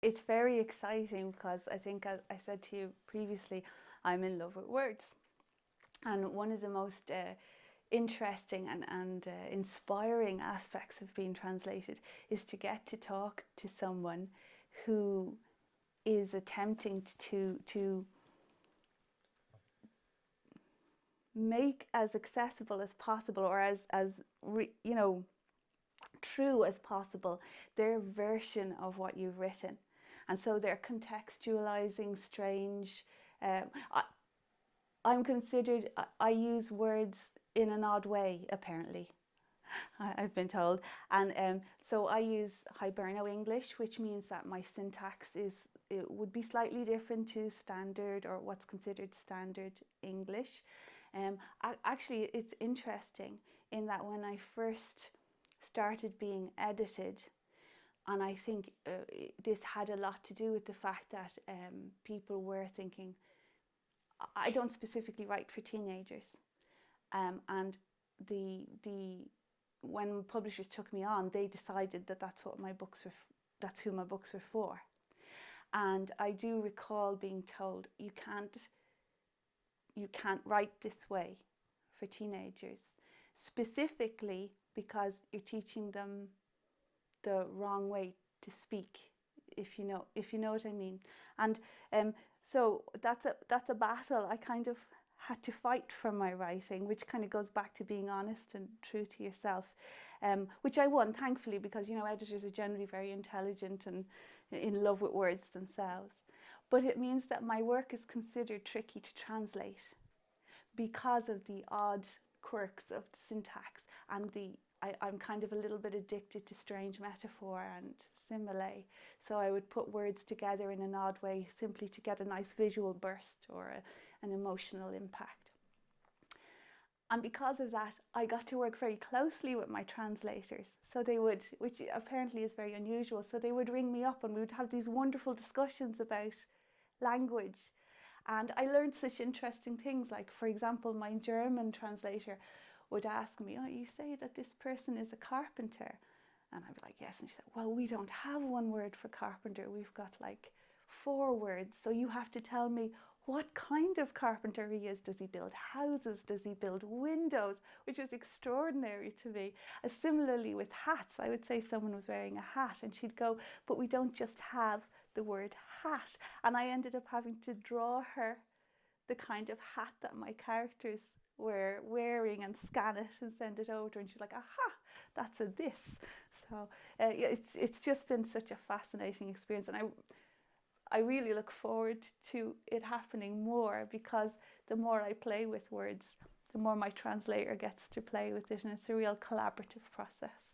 It's very exciting because I think, as I said to you previously, I'm in love with words. And one of the most interesting and inspiring aspects of being translated is to get to talk to someone who is attempting to make as accessible as possible, or true as possible, their version of what you've written. And so they're contextualizing strange. I'm considered, I use words in an odd way, apparently. I've been told. And so I use Hiberno English, which means that my syntax it would be slightly different to standard, or what's considered standard English. Actually, it's interesting in that when I first started being edited, and I think this had a lot to do with the fact that people were thinking, I don't specifically write for teenagers, and the when publishers took me on, they decided that that's who my books were for. And I do recall being told, you can't write this way for teenagers, specifically because you're teaching them the wrong way to speak, if you know what I mean. And so that's a battle I kind of had to fight for my writing, which kind of goes back to being honest and true to yourself, which I won, thankfully, because editors are generally very intelligent and in love with words themselves. But it means that my work is considered tricky to translate because of the odd quirks of the syntax, and I'm kind of a little bit addicted to strange metaphor and simile. So I would put words together in an odd way simply to get a nice visual burst or an emotional impact. And because of that, I got to work very closely with my translators. So they would, which apparently is very unusual, so they would ring me up and we would have these wonderful discussions about language. And I learned such interesting things, like, for example, my German translator would ask me, oh, you say that this person is a carpenter? And I'd be like, yes. And she said, well, we don't have one word for carpenter. We've got like 4 words. So you have to tell me what kind of carpenter he is. Does he build houses? Does he build windows? Which was extraordinary to me. Similarly with hats, I would say someone was wearing a hat and she'd go, but we don't just have the word hat. And I ended up having to draw her the kind of hat that my characters were wearing and scan it and send it over to her, and she's like, aha, that's a this. So it's just been such a fascinating experience, and I really look forward to it happening more, because the more I play with words, the more my translator gets to play with it, and it's a real collaborative process.